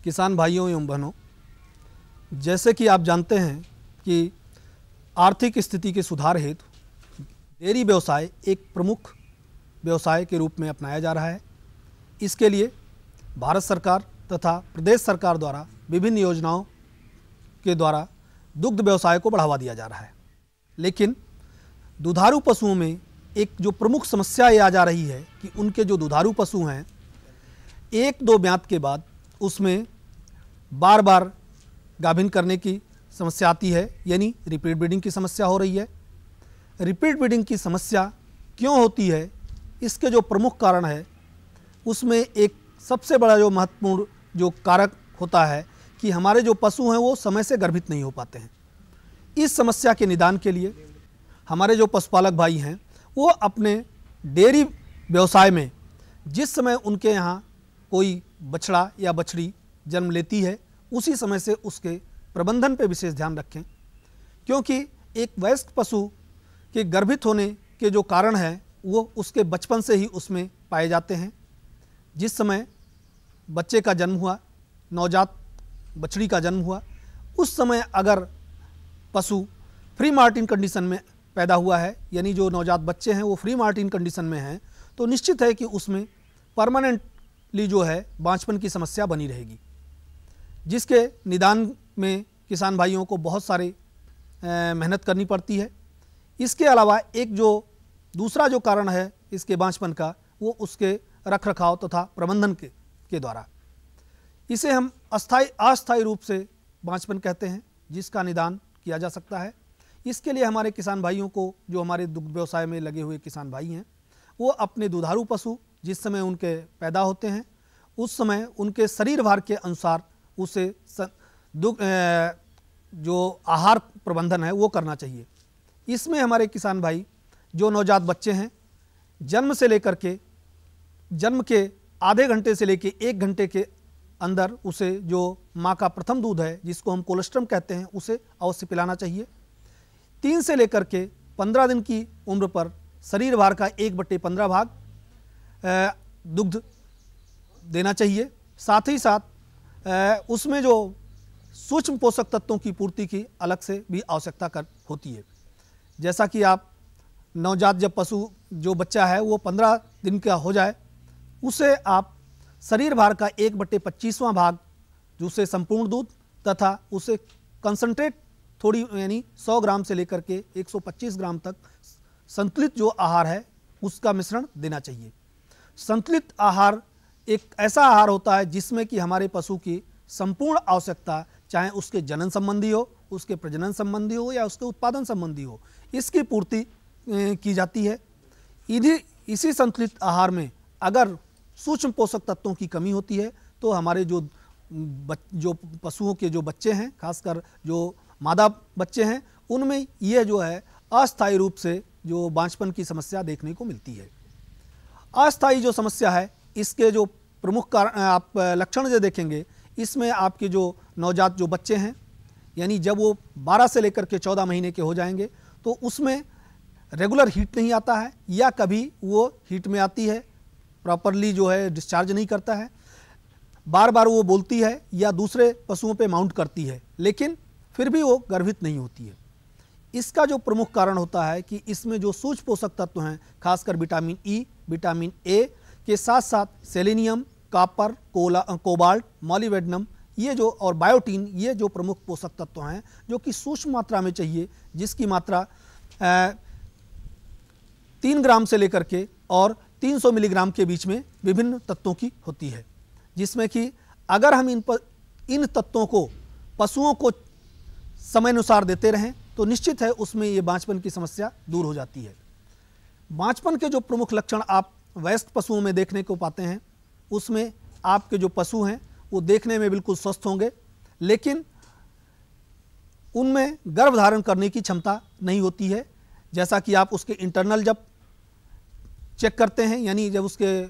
किसान भाइयों एवं बहनों, जैसे कि आप जानते हैं कि आर्थिक स्थिति के सुधार हेतु डेयरी व्यवसाय एक प्रमुख व्यवसाय के रूप में अपनाया जा रहा है। इसके लिए भारत सरकार तथा प्रदेश सरकार द्वारा विभिन्न योजनाओं के द्वारा दुग्ध व्यवसाय को बढ़ावा दिया जा रहा है। लेकिन दुधारू पशुओं में एक जो प्रमुख समस्या ये आ जा रही है कि उनके जो दुधारू पशु हैं, एक दो ब्यात के बाद उसमें बार बार गाभिन करने की समस्या आती है, यानी रिपीट ब्रीडिंग की समस्या हो रही है। रिपीट ब्रीडिंग की समस्या क्यों होती है, इसके जो प्रमुख कारण है उसमें एक सबसे बड़ा जो महत्वपूर्ण जो कारक होता है कि हमारे जो पशु हैं वो समय से गर्भित नहीं हो पाते हैं। इस समस्या के निदान के लिए हमारे जो पशुपालक भाई हैं वो अपने डेयरी व्यवसाय में जिस समय उनके यहाँ कोई बछड़ा या बछड़ी जन्म लेती है, उसी समय से उसके प्रबंधन पर विशेष ध्यान रखें, क्योंकि एक वयस्क पशु के गर्भित होने के जो कारण हैं वो उसके बचपन से ही उसमें पाए जाते हैं। जिस समय बच्चे का जन्म हुआ, नवजात बछड़ी का जन्म हुआ, उस समय अगर पशु फ्री मार्टिन कंडीशन में पैदा हुआ है, यानी जो नवजात बच्चे हैं वो फ्री मार्टिन कंडीशन में हैं, तो निश्चित है कि उसमें परमानेंटली जो है बांझपन की समस्या बनी रहेगी, जिसके निदान में किसान भाइयों को बहुत सारे मेहनत करनी पड़ती है। इसके अलावा एक जो दूसरा जो कारण है इसके बांझपन का, वो उसके रख रखाव तथा प्रबंधन के द्वारा, इसे हम अस्थायी रूप से बांझपन कहते हैं, जिसका निदान किया जा सकता है। इसके लिए हमारे किसान भाइयों को, जो हमारे दुग्ध व्यवसाय में लगे हुए किसान भाई हैं, वो अपने दुधारू पशु जिस समय उनके पैदा होते हैं उस समय उनके शरीर भार के अनुसार उसे जो आहार प्रबंधन है वो करना चाहिए। इसमें हमारे किसान भाई जो नवजात बच्चे हैं, जन्म के आधे घंटे से लेकर 1 घंटे के अंदर उसे जो माँ का प्रथम दूध है, जिसको हम कोलेस्ट्रम कहते हैं, उसे अवश्य पिलाना चाहिए। 3 से लेकर के 15 दिन की उम्र पर शरीर भार का 1/15 भाग दुग्ध देना चाहिए। साथ ही साथ उसमें जो सूक्ष्म पोषक तत्वों की पूर्ति की अलग से भी आवश्यकता होती है। जैसा कि आप नवजात जब पशु जो बच्चा है वो 15 दिन का हो जाए, उसे आप शरीर भार का 1/25वां भाग जिससे संपूर्ण दूध तथा उसे कंसंट्रेट थोड़ी, यानी 100 ग्राम से लेकर के 125 ग्राम तक संतुलित जो आहार है उसका मिश्रण देना चाहिए। संतुलित आहार एक ऐसा आहार होता है जिसमें कि हमारे पशु की संपूर्ण आवश्यकता, चाहे उसके जनन संबंधी हो, उसके प्रजनन संबंधी हो या उसके उत्पादन संबंधी हो, इसकी पूर्ति की जाती है। इसी संतुलित आहार में अगर सूक्ष्म पोषक तत्वों की कमी होती है तो हमारे जो पशुओं के जो बच्चे हैं, खासकर जो मादा बच्चे हैं, उनमें यह जो है अस्थायी रूप से जो बांझपन की समस्या देखने को मिलती है। अस्थायी जो समस्या है, इसके जो प्रमुख कारण आप लक्षण जो देखेंगे, इसमें आपके जो नवजात जो बच्चे हैं, यानी जब वो 12 से लेकर के 14 महीने के हो जाएंगे तो उसमें रेगुलर हीट नहीं आता है, या कभी वो हीट में आती है, प्रॉपरली जो है डिस्चार्ज नहीं करता है, बार बार वो बोलती है या दूसरे पशुओं पे माउंट करती है, लेकिन फिर भी वो गर्भित नहीं होती है। इसका जो प्रमुख कारण होता है कि इसमें जो सूक्ष्म पोषक तत्व हैं, खासकर विटामिन ई, विटामिन ए के साथ साथ सेलेनियम, कॉपर, कोबाल्ट, मॉलिब्डेनम, ये जो और बायोटीन, ये जो प्रमुख पोषक तत्व हैं जो कि सूक्ष्म मात्रा में चाहिए, जिसकी मात्रा 3 ग्राम से लेकर के और 300 मिलीग्राम के बीच में विभिन्न तत्वों की होती है, जिसमें कि अगर हम इन तत्वों को पशुओं को समय अनुसार देते रहें तो निश्चित है उसमें ये बांझपन की समस्या दूर हो जाती है। बांझपन के जो प्रमुख लक्षण आप वयस्क पशुओं में देखने को पाते हैं, उसमें आपके जो पशु हैं वो देखने में बिल्कुल स्वस्थ होंगे, लेकिन उनमें गर्भधारण करने की क्षमता नहीं होती है। जैसा कि आप उसके इंटरनल जब चेक करते हैं, यानी जब उसके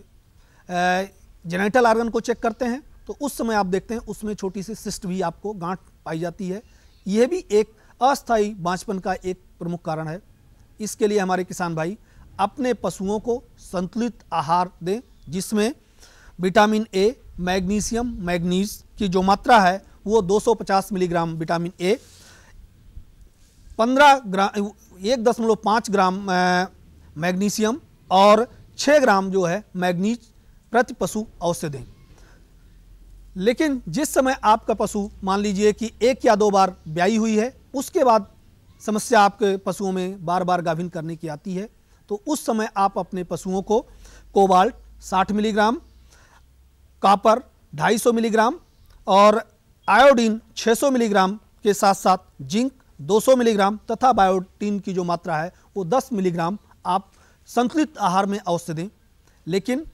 जेनिटल ऑर्गन को चेक करते हैं, तो उस समय आप देखते हैं उसमें छोटी सी सिस्ट भी आपको गांठ पाई जाती है। यह भी एक अस्थायी बांझपन का एक प्रमुख कारण है। इसके लिए हमारे किसान भाई अपने पशुओं को संतुलित आहार दें, जिसमें विटामिन ए, मैग्नीशियम, मैग्नीज की जो मात्रा है वो 250 milligram vitamin A, 15 gram 1.5 gram magnesium और 6 ग्राम जो है मैग्नीज प्रति पशु अवश्य दें। लेकिन जिस समय आपका पशु मान लीजिए कि 1 या 2 बार ब्याई हुई है, उसके बाद समस्या आपके पशुओं में बार बार गाभिन करने की आती है, तो उस समय आप अपने पशुओं को कोबाल्ट 60 मिलीग्राम, कॉपर 250 मिलीग्राम और आयोडीन 600 मिलीग्राम के साथ साथ जिंक 200 मिलीग्राम तथा बायोटीन की जो मात्रा है वो 10 मिलीग्राम आप संतुलित आहार में अवश्य दें। लेकिन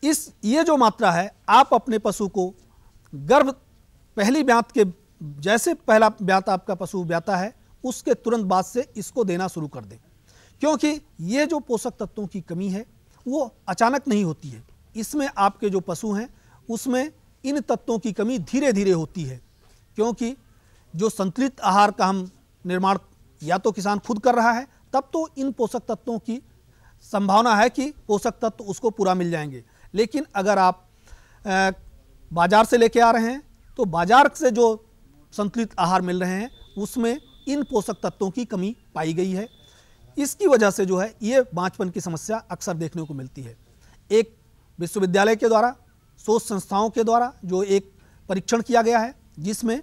ये जो मात्रा है आप अपने पशु को गर्भ पहली ब्यात के जैसे पहला ब्यात आपका पशु ब्याता है उसके तुरंत बाद से इसको देना शुरू कर दें, क्योंकि ये जो पोषक तत्वों की कमी है वो अचानक नहीं होती है। इसमें आपके जो पशु हैं उसमें इन तत्वों की कमी धीरे धीरे होती है, क्योंकि जो संतुलित आहार का हम निर्माण या तो किसान खुद कर रहा है, तब तो इन पोषक तत्वों की संभावना है कि पोषक तत्व उसको पूरा मिल जाएंगे। लेकिन अगर आप बाजार से लेके आ रहे हैं तो बाजार से जो संतुलित आहार मिल रहे हैं उसमें इन पोषक तत्वों की कमी पाई गई है। इसकी वजह से जो है ये बांझपन की समस्या अक्सर देखने को मिलती है। एक विश्वविद्यालय के द्वारा, शोध संस्थाओं के द्वारा जो एक परीक्षण किया गया है, जिसमें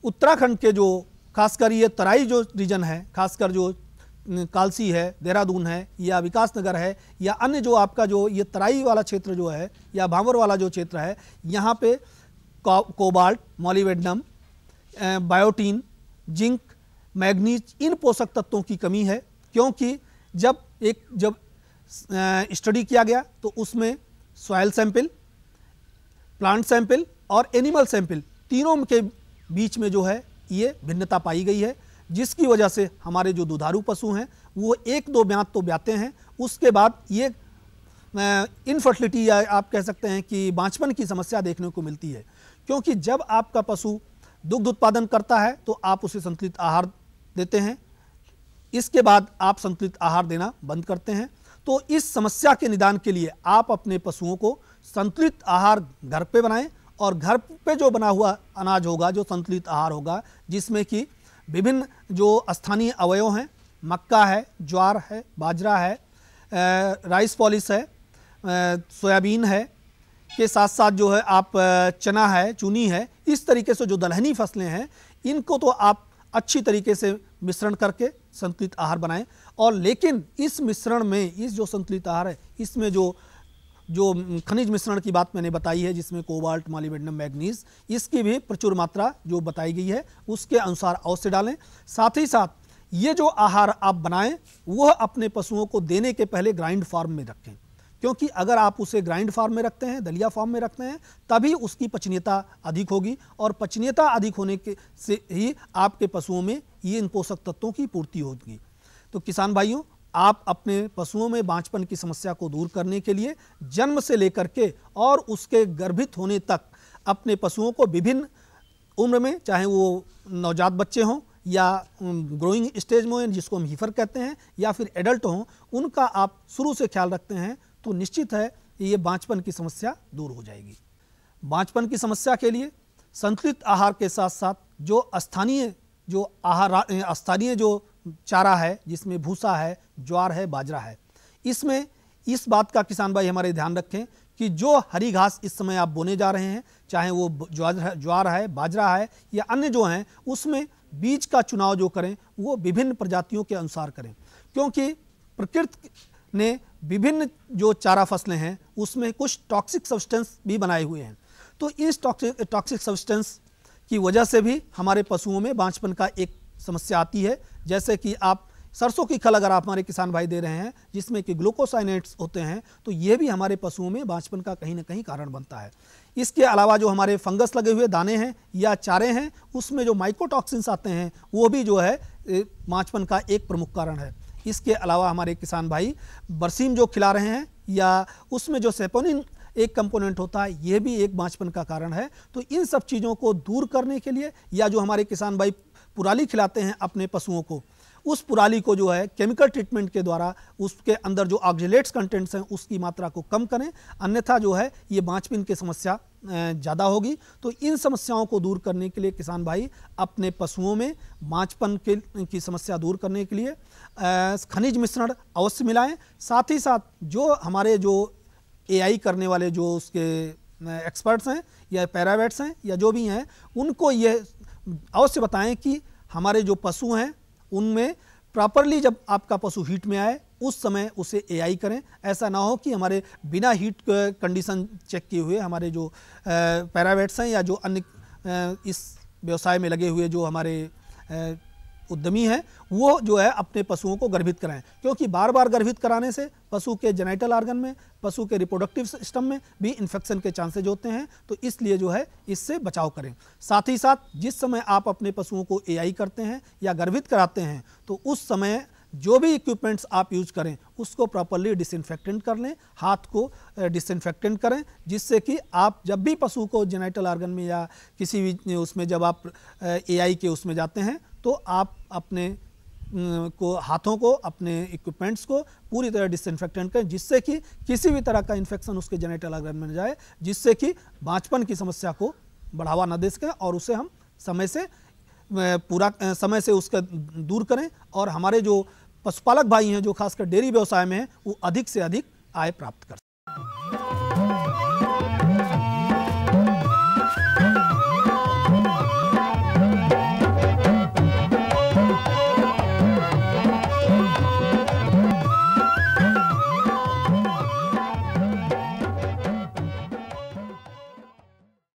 उत्तराखंड के जो खासकर ये तराई जो रीजन है, खासकर जो कालसी है, देहरादून है या विकास नगर है या अन्य जो आपका जो ये तराई वाला क्षेत्र जो है या भावर वाला जो क्षेत्र है, यहाँ पे cobalt, molybdenum, biotin, zinc, manganese इन पोषक तत्वों की कमी है। क्योंकि जब स्टडी किया गया तो उसमें सॉइल सैंपल, प्लांट सैंपल और एनिमल सैंपल तीनों के बीच में जो है ये भिन्नता पाई गई है, जिसकी वजह से हमारे जो दुधारू पशु हैं वो 1-2 ब्यात तो ब्याते हैं, उसके बाद ये इनफर्टिलिटी या आप कह सकते हैं कि बांझपन की समस्या देखने को मिलती है। क्योंकि जब आपका पशु दुग्ध उत्पादन करता है तो आप उसे संतुलित आहार देते हैं, इसके बाद आप संतुलित आहार देना बंद करते हैं। तो इस समस्या के निदान के लिए आप अपने पशुओं को संतुलित आहार घर पे बनाएं और घर पे जो बना हुआ अनाज होगा, जो संतुलित आहार होगा, जिसमें कि विभिन्न जो स्थानीय अवयव हैं, मक्का है, ज्वार है, बाजरा है, राइस पॉलिश है, सोयाबीन है, के साथ साथ जो है आप चना है, चूनी है, इस तरीके से जो दलहनी फसलें हैं इनको तो आप अच्छी तरीके से मिश्रण करके संतुलित आहार बनाएं। और लेकिन इस मिश्रण में, इस जो संतुलित आहार है इसमें जो खनिज मिश्रण की बात मैंने बताई है, जिसमें कोबाल्ट, मॉलिब्डेनम, मैग्नीज, इसकी भी प्रचुर मात्रा जो बताई गई है उसके अनुसार अवश्य डालें। साथ ही साथ ये जो आहार आप बनाएं वह अपने पशुओं को देने के पहले ग्राइंड फॉर्म में रखें, क्योंकि अगर आप उसे ग्राइंड फॉर्म में रखते हैं, दलिया फॉर्म में रखते हैं, तभी उसकी पचनीयता अधिक होगी और पचनीयता अधिक होने के से ही आपके पशुओं में ये इन पोषक तत्वों की पूर्ति होगी। तो किसान भाइयों, आप अपने पशुओं में बांझपन की समस्या को दूर करने के लिए जन्म से लेकर के और उसके गर्भित होने तक अपने पशुओं को विभिन्न उम्र में, चाहे वो नवजात बच्चे हों या ग्रोइंग स्टेज में हों जिसको हम हीफर कहते हैं, या फिर एडल्ट हों, उनका आप शुरू से ख्याल रखते हैं तो निश्चित है ये बांझपन की समस्या दूर हो जाएगी। बांझपन की समस्या के लिए संतुलित आहार के साथ साथ जो स्थानीय जो चारा है, जिसमें भूसा है, ज्वार है, बाजरा है, इसमें इस बात का किसान भाई हमारे ध्यान रखें कि जो हरी घास इस समय आप बोने जा रहे हैं, चाहे वो ज्वार है, बाजरा है या अन्य जो हैं, उसमें बीज का चुनाव जो करें वो विभिन्न प्रजातियों के अनुसार करें, क्योंकि प्रकृति ने विभिन्न जो चारा फसलें हैं उसमें कुछ टॉक्सिक सब्सटेंस भी बनाए हुए हैं। तो इस टॉक्सिक सब्सटेंस की वजह से भी हमारे पशुओं में बांझपन का एक समस्या आती है। जैसे कि आप सरसों की खल अगर आप हमारे किसान भाई दे रहे हैं जिसमें कि ग्लूकोसाइनेट्स होते हैं, तो ये भी हमारे पशुओं में बांझपन का कहीं ना कहीं कारण बनता है। इसके अलावा जो हमारे फंगस लगे हुए दाने हैं या चारे हैं, उसमें जो माइकोटॉक्सिन्स आते हैं वो भी जो है बांझपन का एक प्रमुख कारण है। इसके अलावा हमारे किसान भाई बरसीम जो खिला रहे हैं या उसमें जो सेपोनिन एक कंपोनेंट होता है, यह भी एक बांझपन का कारण है। तो इन सब चीज़ों को दूर करने के लिए, या जो हमारे किसान भाई पुराली खिलाते हैं अपने पशुओं को, उस पराली को जो है केमिकल ट्रीटमेंट के द्वारा उसके अंदर जो ऑक्जेलेट्स कंटेंट्स हैं उसकी मात्रा को कम करें, अन्यथा जो है ये बांझपन की समस्या ज़्यादा होगी। तो इन समस्याओं को दूर करने के लिए किसान भाई अपने पशुओं में बांझपन की समस्या दूर करने के लिए खनिज मिश्रण अवश्य मिलाएं। साथ ही साथ जो हमारे जो एआई करने वाले जो उसके एक्सपर्ट्स हैं या पैरावेट्स हैं या जो भी हैं, उनको ये अवश्य बताएं कि हमारे जो पशु हैं उनमें प्रॉपरली जब आपका पशु हीट में आए उस समय उसे एआई करें। ऐसा ना हो कि हमारे बिना हीट कंडीशन चेक किए हुए हमारे जो पैरावेट्स हैं या जो अन्य इस व्यवसाय में लगे हुए जो हमारे उद्यमी हैं वो जो है अपने पशुओं को गर्भित कराएं, क्योंकि बार बार गर्भित कराने से पशु के जेनिटल ऑर्गन में, पशु के रिप्रोडक्टिव सिस्टम में भी इन्फेक्शन के चांसेज होते हैं। तो इसलिए जो है इससे बचाव करें। साथ ही साथ जिस समय आप अपने पशुओं को एआई करते हैं या गर्भित कराते हैं तो उस समय जो भी इक्विपमेंट्स आप यूज करें उसको प्रॉपरली डिसइंफेक्टेंट कर लें, हाथ को डिसइंफेक्टेंट करें, जिससे कि आप जब भी पशु को जेनिटल ऑर्गन में या किसी भी उसमें जब आप एआई के उसमें जाते हैं तो आप अपने को हाथों को, अपने इक्विपमेंट्स को पूरी तरह डिसइंफेक्टेंट करें, जिससे कि किसी भी तरह का इन्फेक्शन उसके जेनिटल ऑर्गन में न जाए, जिससे कि बांझपन की समस्या को बढ़ावा न दे सकें और उसे हम समय से पूरा समय से उसका दूर करें और हमारे जो पशुपालक भाई हैं जो खासकर डेयरी व्यवसाय में हैं वो अधिक से अधिक आय प्राप्त कर